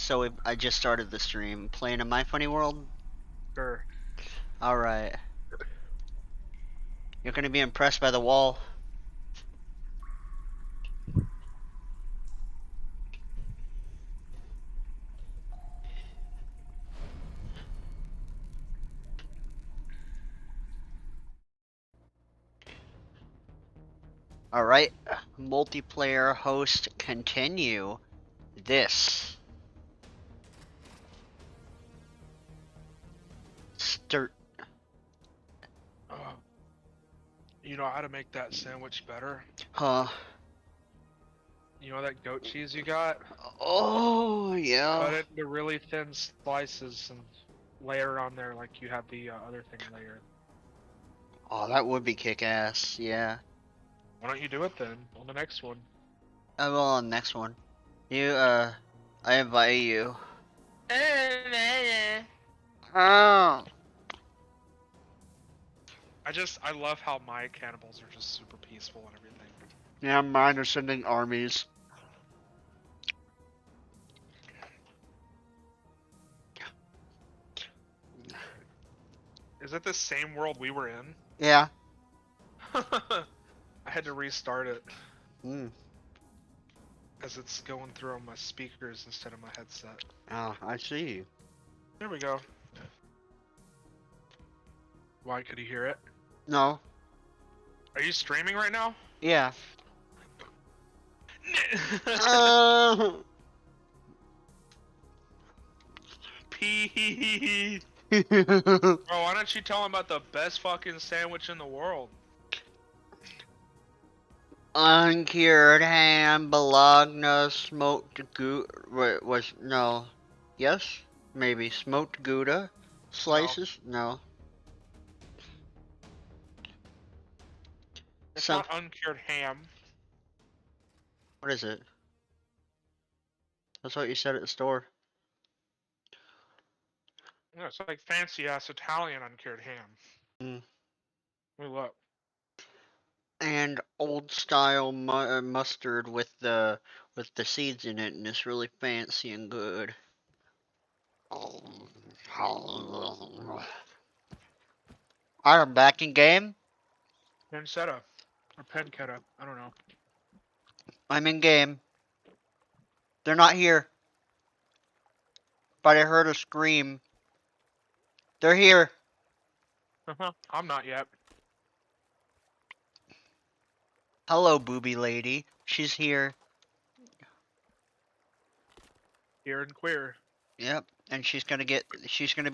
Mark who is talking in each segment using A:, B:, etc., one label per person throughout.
A: So I just started the stream. Playing in my funny world?
B: Sure.
A: Alright. You're gonna be impressed by the wall. Alright. Multiplayer host continue. This. Start.
B: You know how to make that sandwich better?
A: Huh.
B: You know that goat cheese you got?
A: Oh,
B: Cut
A: yeah.
B: it into really thin slices and layer it on there like you have the other thing layered.
A: Oh, that would be kick-ass, yeah.
B: Why don't you do it then on the next one?
A: I will on the next one. You, I invite you. Oh.
B: I love how my cannibals are just super peaceful and everything.
A: Yeah, mine are sending armies.
B: Is it the same world we were in?
A: Yeah.
B: I had to restart it
A: Hmm.
B: as it's going through on my speakers instead of my headset.
A: Oh, I see.
B: There we go. Why, could you hear it?
A: No.
B: Are you streaming right now?
A: Yeah. uh...
B: Pee. Bro, why don't you tell him about the best fucking sandwich in the world?
A: Uncured ham, bologna, smoked was no. Yes? Maybe smoked Gouda slices? No.
B: It's
A: Some
B: not uncured ham.
A: what is it? That's what you said at the store.
B: No, it's like fancy ass Italian uncured ham.
A: Mm.
B: Let me look.
A: And old style mustard with the seeds in it, and it's really fancy and good. I am back in game.
B: Pancetta. Or pancetta. I don't know.
A: I'm in game. They're not here. But I heard a scream. They're here.
B: I'm not yet.
A: Hello, booby lady. She's here.
B: Here and queer.
A: Yep. And she's gonna be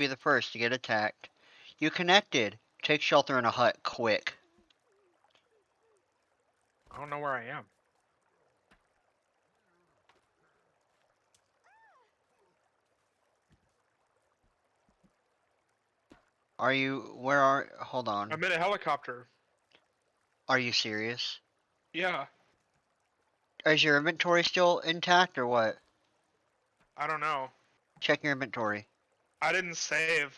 A: the first to get attacked. You connected. Take shelter in a hut, quick.
B: I don't know where I am.
A: Hold on.
B: I'm in a helicopter.
A: Are you serious?
B: Yeah.
A: Is your inventory still intact or what?
B: I don't know.
A: Check your inventory.
B: I didn't save.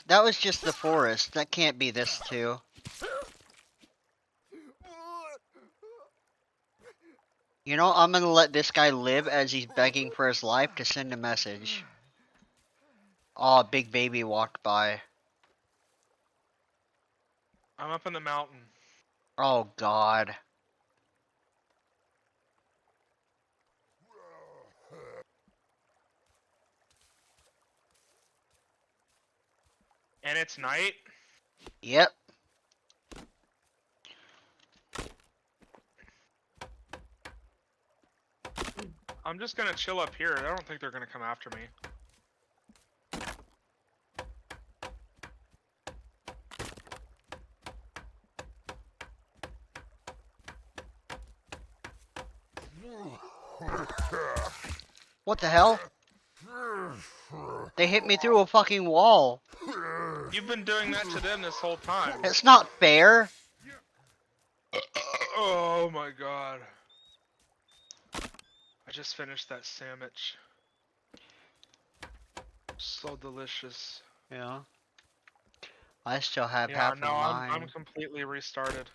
A: That was just the forest. That can't be this too. You know, I'm gonna let this guy live as he's begging for his life to send a message. Oh, a big baby walked by.
B: I'm up in the mountain.
A: Oh, God.
B: And it's night?
A: Yep.
B: I'm just gonna chill up here. I don't think they're gonna come after me.
A: What the hell? They hit me through a fucking wall.
B: You've been doing that to them this whole time.
A: It's not fair.
B: Oh my god. I just finished that sandwich. So delicious.
A: Yeah. I still have
B: Yeah,
A: half of
B: no,
A: mine.
B: I'm completely restarted.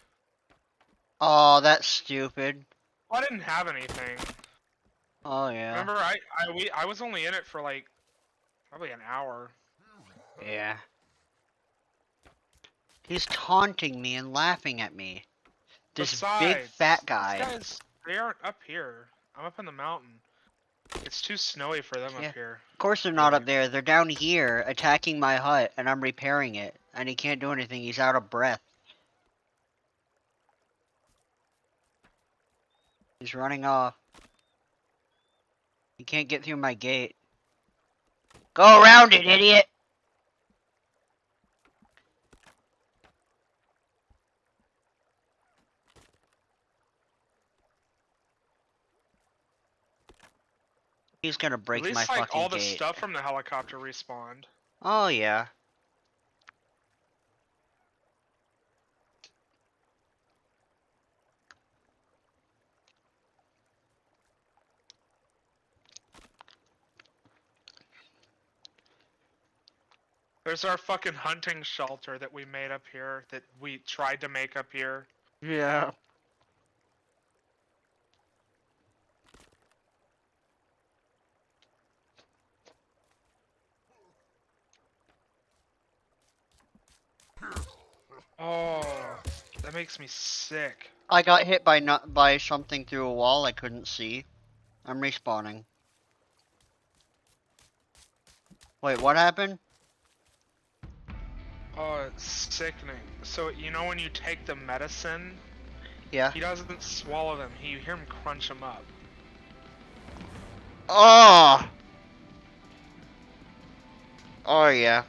A: Oh, that's stupid.
B: Well, I didn't have anything.
A: Oh yeah.
B: Remember, I was only in it for like probably an hour.
A: Yeah. He's taunting me and laughing at me. This big fat
B: Besides, these
A: guy.
B: guys, they aren't up here. I'm up in the mountain. It's too snowy for them
A: Yeah.
B: up here.
A: Of course they're not up there. They're down here attacking my hut and I'm repairing it. And he can't do anything. He's out of breath. He's running off. He can't get through my gate. Go around it, idiot! He's gonna
B: At
A: break my
B: least like
A: fucking
B: all the
A: gate.
B: stuff from the helicopter respawned.
A: Oh yeah.
B: There's our fucking hunting shelter that we made up here, that we tried to make up here.
A: Yeah.
B: Oh, that makes me sick.
A: I got hit by something through a wall I couldn't see. I'm respawning. Wait, what happened?
B: Oh, it's sickening. So, you know when you take the medicine,
A: Yeah.
B: he doesn't swallow them, you hear him crunch them up.
A: Oh! Oh yeah.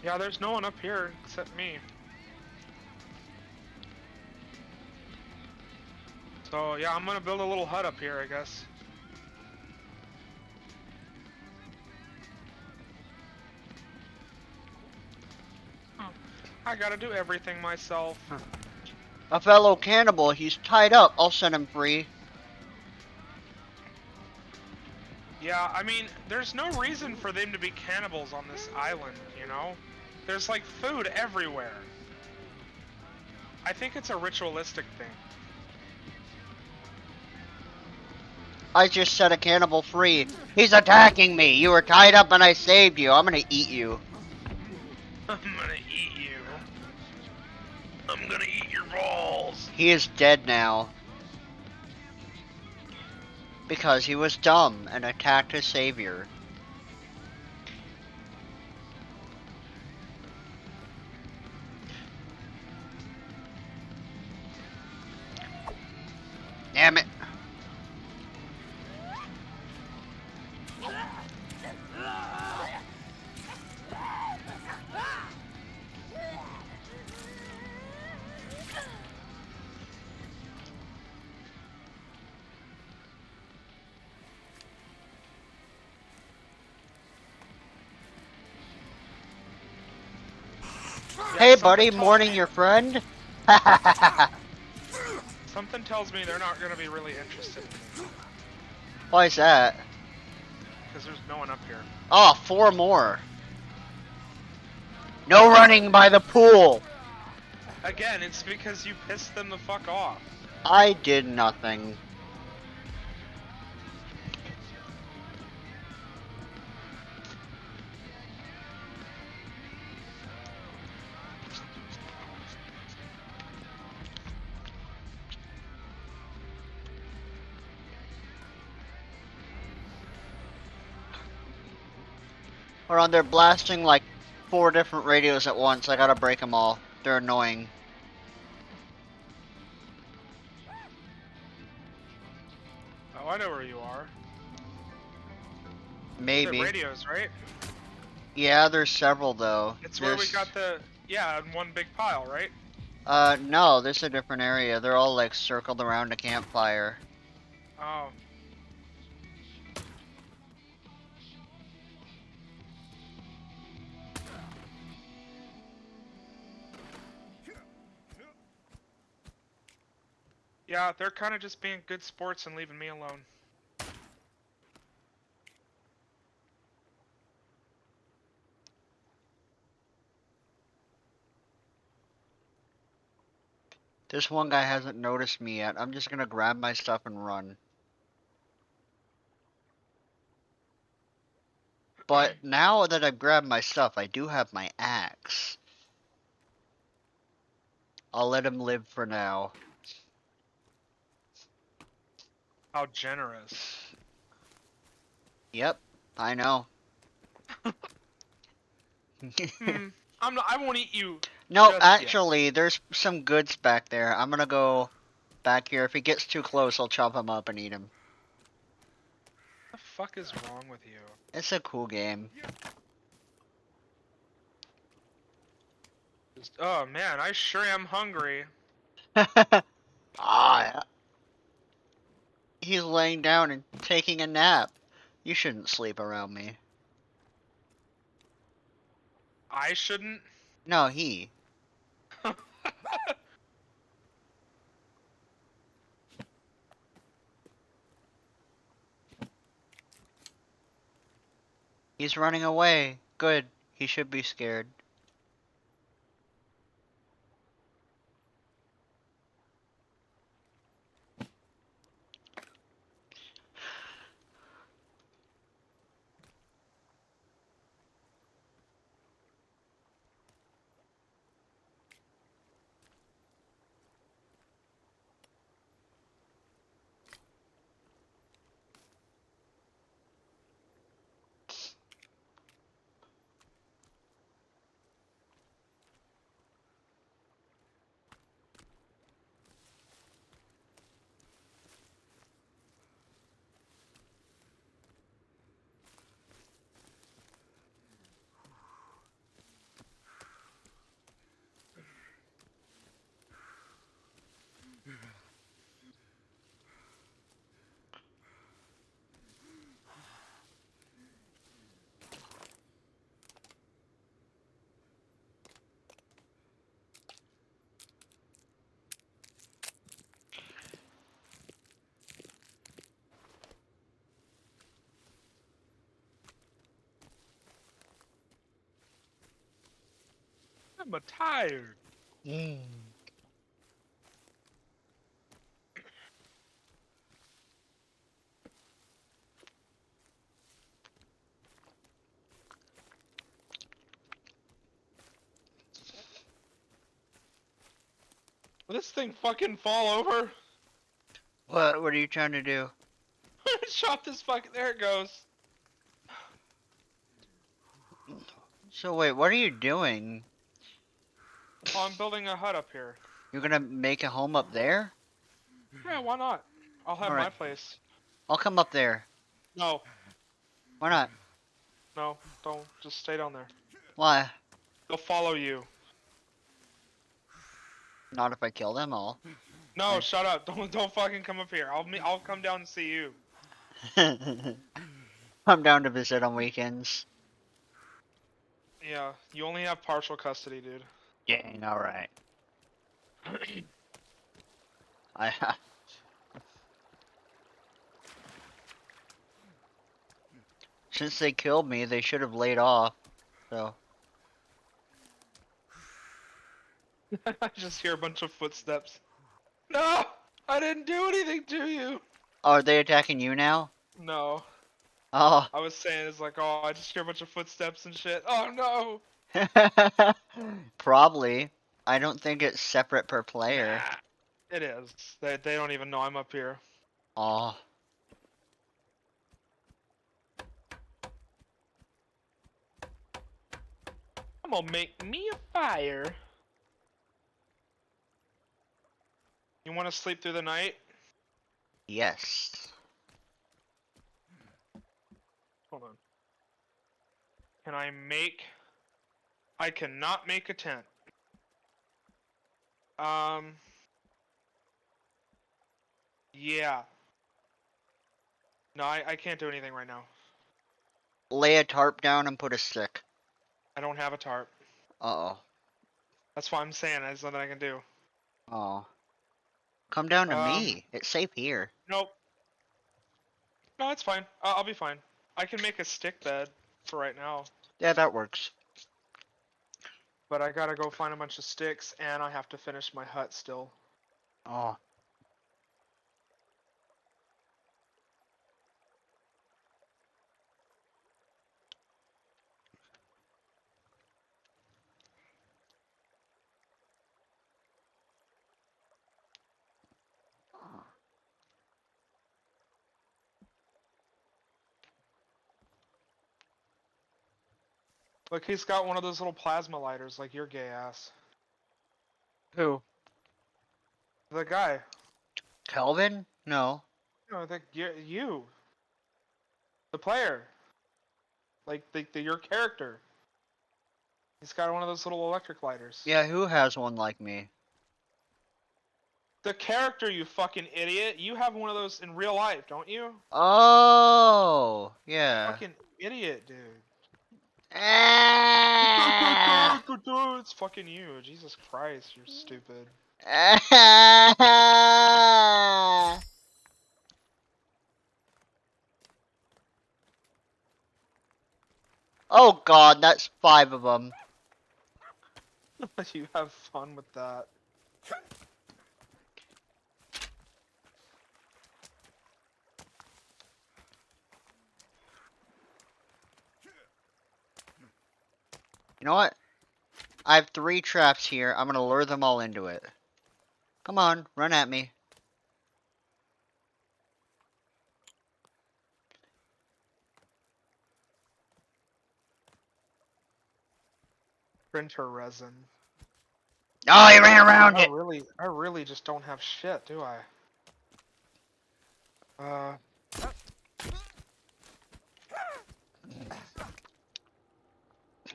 B: Yeah, there's no one up here except me. So, yeah, I'm gonna build a little hut up here, I guess. I gotta do everything myself.
A: A fellow cannibal, he's tied up. I'll set him free.
B: Yeah, I mean, there's no reason for them to be cannibals on this island, you know? There's like food everywhere. I think it's a ritualistic thing.
A: I just set a cannibal free. He's attacking me. You were tied up and I saved you. I'm gonna eat you.
B: I'm gonna eat you. I'm gonna eat your balls.
A: He is dead now. Because he was dumb and attacked his savior. Damn it.
B: Yeah,
A: Hey buddy, mourning your friend?
B: Something tells me they're not gonna be really interested in me.
A: Why is that?
B: Because there's no one up here.
A: Oh, 4 more. No running by the pool.
B: Again, it's because you pissed them the fuck off.
A: I did nothing. Hold on, they're blasting like 4 different radios at once. I gotta break them all. They're annoying.
B: Oh, I know where you are.
A: Maybe.
B: The radios, right?
A: Yeah, there's several though.
B: It's where we got the, yeah, in one big pile, right?
A: No, this is a different area. They're all like circled around a campfire.
B: Oh. Yeah, they're kind of just being good sports and leaving me alone.
A: This one guy hasn't noticed me yet. I'm just gonna grab my stuff and run. But now that I've grabbed my stuff, I do have my axe. I'll let him live for now.
B: How generous.
A: Yep, I know.
B: I won't eat you
A: No,
B: just yet.
A: actually, there's some goods back there. I'm gonna go back here. If he gets too close, I'll chop him up and eat him.
B: What the fuck is wrong with you?
A: It's a cool game.
B: Oh man, I sure am hungry.
A: Ah, he's laying down and taking a nap. You shouldn't sleep around me.
B: I shouldn't.
A: No, he. He's running away. Good. He should be scared.
B: I'm tired. Will this thing fucking fall over?
A: What? What are you trying to do?
B: Chop this fucking. There it goes.
A: So wait, what are you doing?
B: Oh, I'm building a hut up here.
A: You're gonna make a home up there?
B: Yeah, why not? I'll have
A: Alright.
B: my place.
A: I'll come up there.
B: No,
A: Why not?
B: no, don't. Just stay down there.
A: Why?
B: They'll follow you.
A: Not if I kill them all.
B: No, shut up. Don't fucking come up here. I'll come down and see you.
A: I'm down to visit on weekends.
B: Yeah, you only have partial custody, dude.
A: Dang, alright. I Since they killed me, they should have laid off. So
B: I just hear a bunch of footsteps. No! I didn't do anything to you!
A: oh, are they attacking you now?
B: No.
A: Oh.
B: I was saying, it's like, oh, I just hear a bunch of footsteps and shit. Oh no!
A: Probably. I don't think it's separate per player.
B: Nah, it is. They don't even know I'm up here.
A: Oh.
B: I'm gonna make me a fire. You wanna sleep through the night?
A: Yes.
B: Hold on. Can I make... I cannot make a tent. Yeah. No, I can't do anything right now.
A: Lay a tarp down and put a stick.
B: I don't have a tarp.
A: Uh-oh.
B: That's why I'm saying there's nothing I can do.
A: Oh. Come down to me. It's safe here.
B: Nope. No, it's fine. I'll be fine. I can make a stick bed for right now.
A: Yeah, that works.
B: But I gotta go find a bunch of sticks, and I have to finish my hut still.
A: Oh.
B: Look, he's got one of those little plasma lighters like your gay ass.
A: Who?
B: The guy.
A: Kelvin? No.
B: No, you. The player. Like your character. He's got one of those little electric lighters.
A: Yeah, who has one like me?
B: The character, you fucking idiot. You have one of those in real life, don't you?
A: Oh, yeah.
B: Fucking idiot, dude.
A: Ah!
B: It's fucking you. Jesus Christ, you're stupid.
A: Ah! Oh god, that's 5 of them.
B: You have fun with that.
A: You know what? I have 3 traps here. I'm gonna lure them all into it. Come on, run at me.
B: Printer resin.
A: Oh, he ran around
B: I
A: it!
B: really just don't have shit, do I?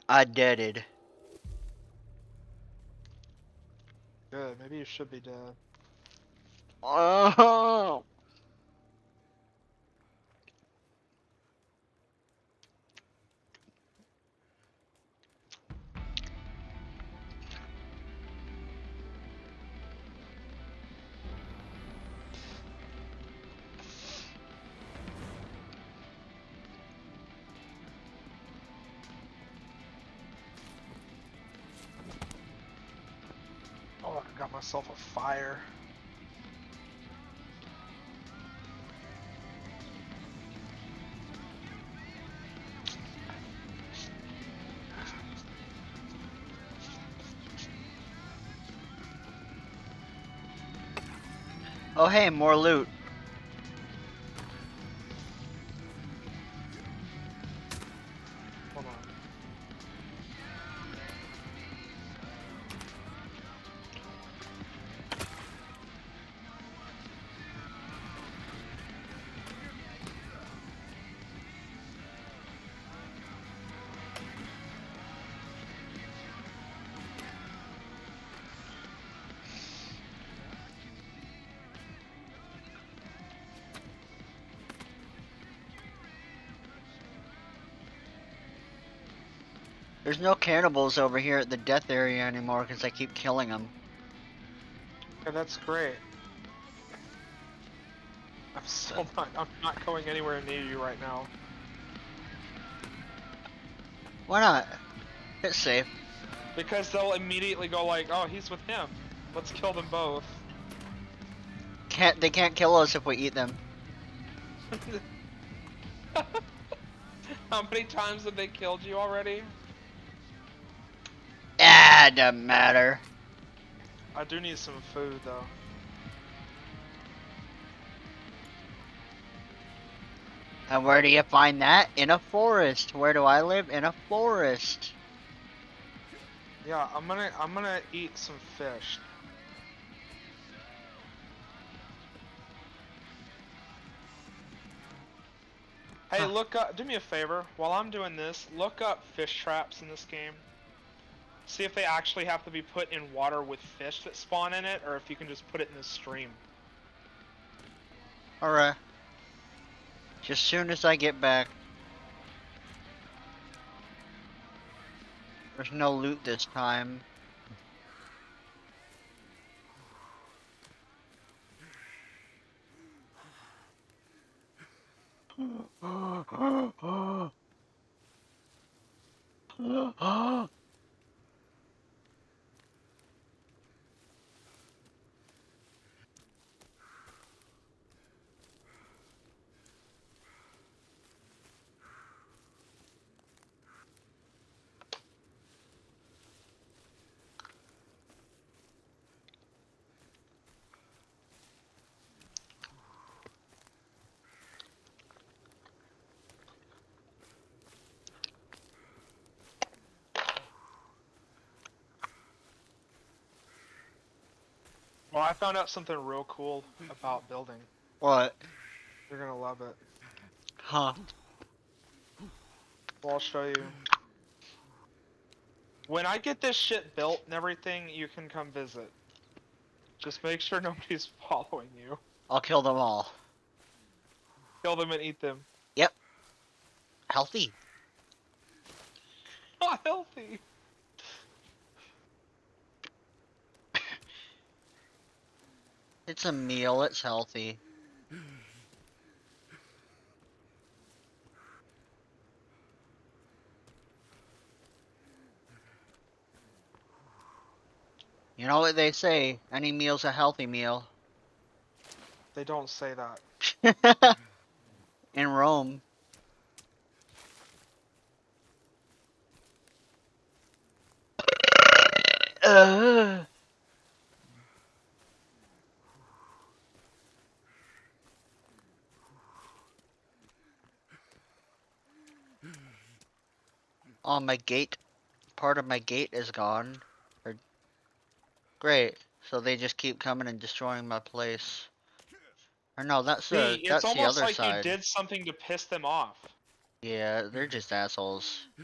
A: I deaded.
B: Good. Maybe you should be dead.
A: Oh!
B: Oh, I got myself a fire.
A: Oh hey, more loot.
B: Hold on.
A: There's no cannibals over here at the death area anymore because I keep killing them.
B: Yeah, that's great. I'm not going anywhere near you right now.
A: Why not? It's safe.
B: Because they'll immediately go like, oh, he's with him. Let's kill them both.
A: They can't kill us if we eat them.
B: How many times have they killed you already?
A: Ah, doesn't matter.
B: I do need some food though.
A: And where do you find that? In a forest. Where do I live? In a forest.
B: Yeah, I'm gonna eat some fish. Hey,
A: Huh.
B: look up. Do me a favor. While I'm doing this, look up fish traps in this game. See if they actually have to be put in water with fish that spawn in it, or if you can just put it in the stream.
A: Alright. Just soon as I get back. There's no loot this time.
B: Well, I found out something real cool about building.
A: What?
B: You're gonna love it.
A: Huh?
B: Well, I'll show you. When I get this shit built and everything, you can come visit. Just make sure nobody's following you.
A: I'll kill them all.
B: Kill them and eat them.
A: Yep. Healthy.
B: Not healthy.
A: It's a meal. It's healthy. You know what they say? Any meal's a healthy meal.
B: They don't say that.
A: In Rome. Uh, oh, my gate. Part of my gate is gone. Or, great. So they just keep coming and destroying my place. Or no,
B: See, it's
A: that's the
B: almost
A: other
B: like you
A: side.
B: did something to piss them off.
A: Yeah, they're just assholes.
B: I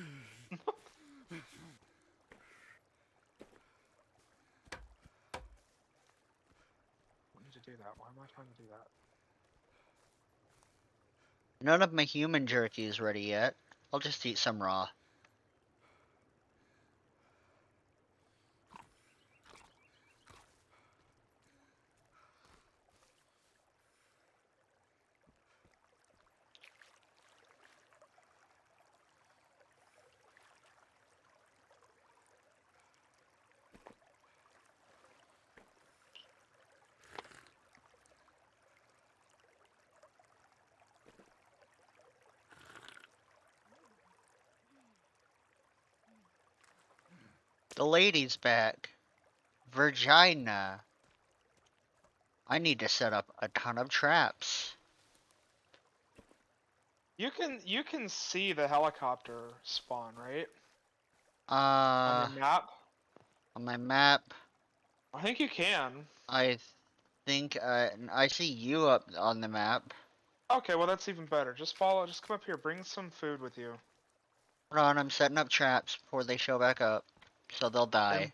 B: need to do that. Why am I trying to do that?
A: None of my human jerky is ready yet. I'll just eat some raw. The lady's back. Virginia. I need to set up a ton of traps.
B: You can see the helicopter spawn, right? On
A: Uh,
B: your map?
A: on my map,
B: I think you can.
A: I think I see you up on the map.
B: Okay, well that's even better. Just follow, just come up here, bring some food with you.
A: Hold on, I'm setting up traps before they show back up, so they'll
B: And
A: die.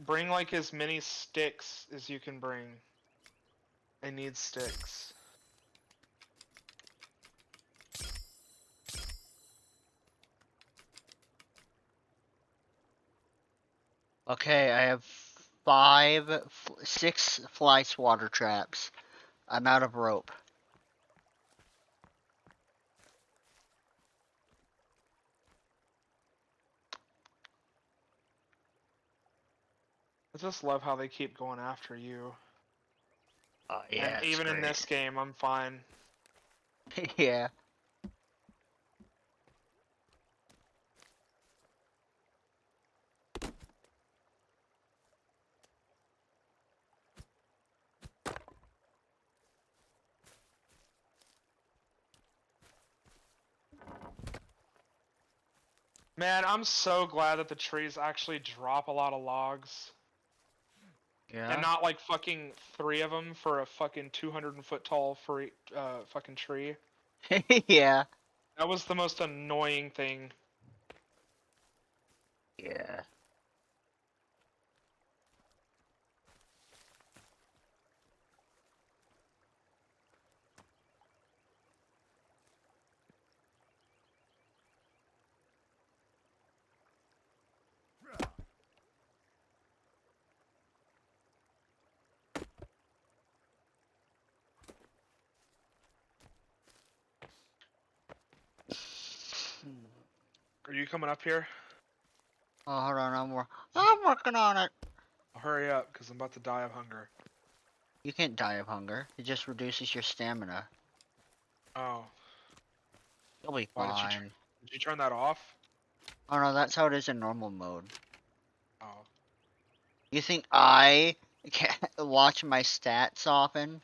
B: bring like as many sticks as you can bring. I need sticks.
A: Okay, I have six fly swatter traps. I'm out of rope.
B: I just love how they keep going after you.
A: Yeah,
B: And
A: it's
B: even in
A: great.
B: this game, I'm fine.
A: Yeah.
B: Man, I'm so glad that the trees actually drop a lot of logs. And
A: Yeah.
B: not like fucking three of them for a fucking 200-foot tall free, fucking tree.
A: Yeah.
B: That was the most annoying thing.
A: Yeah.
B: Are you coming up here?
A: Oh, hold on, I'm working on it.
B: Hurry up, because I'm about to die of hunger.
A: You can't die of hunger. It just reduces your stamina.
B: Oh,
A: You'll be
B: why
A: fine.
B: did you turn that off?
A: Oh no, that's how it is in normal mode.
B: Oh,
A: You think I can't watch my stats often?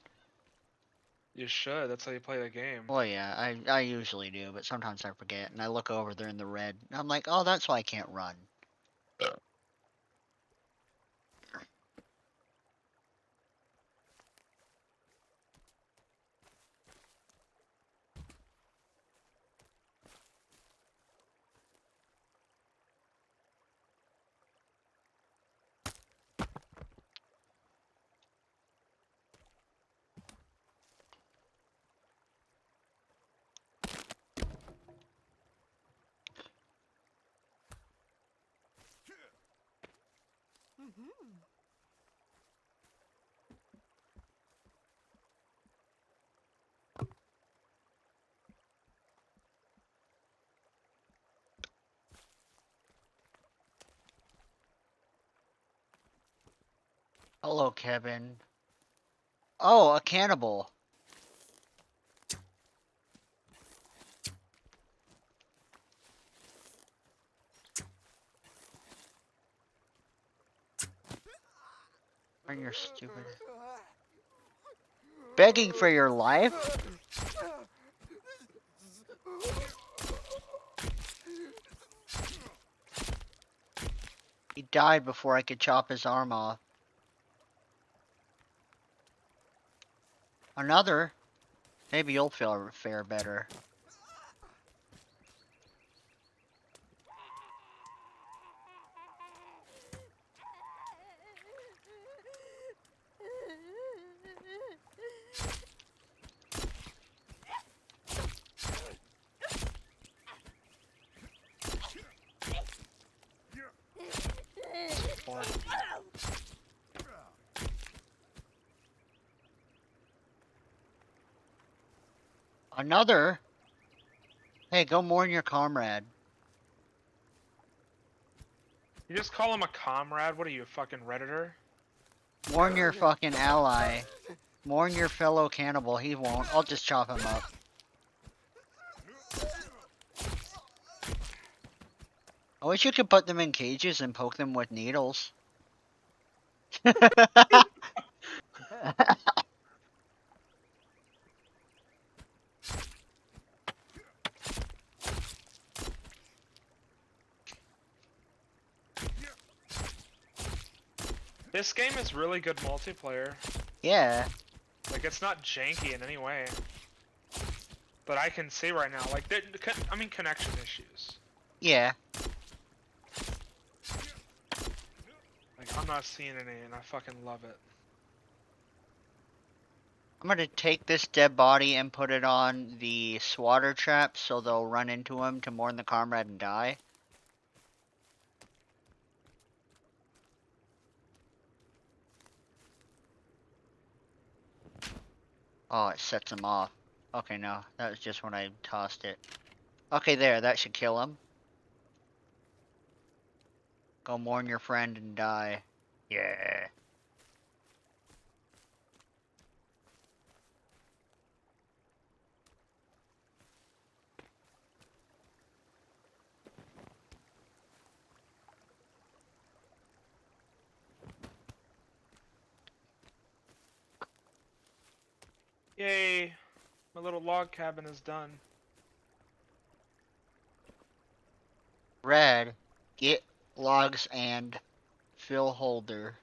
B: you should. That's how you play the game.
A: Well, yeah, I usually do, but sometimes I forget, and I look over, they're in the red. And I'm like, oh, that's why I can't run. Hello, Kevin. Oh, a cannibal. Aren't you stupid? Begging for your life? He died before I could chop his arm off. Another? Maybe you'll fare better. Another? Hey, go mourn your comrade.
B: You just call him a comrade? What are you, a fucking Redditor?
A: Mourn your fucking ally. Mourn your fellow cannibal. He won't. I'll just chop him up. I wish you could put them in cages and poke them with needles.
B: This game is really good multiplayer.
A: Yeah.
B: Like, it's not janky in any way. But I can see right now, like, I mean, connection issues.
A: Yeah.
B: Like, I'm not seeing any, and I fucking love it.
A: I'm gonna take this dead body and put it on the swatter trap so they'll run into him to mourn the comrade and die. Oh, it sets him off. Okay, no. That was just when I tossed it. Okay, there. That should kill him. Go mourn your friend and die. Yeah.
B: Yay! My little log cabin is done.
A: Red. Get logs and fill holder.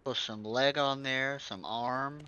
A: Put some leg on there, some arm.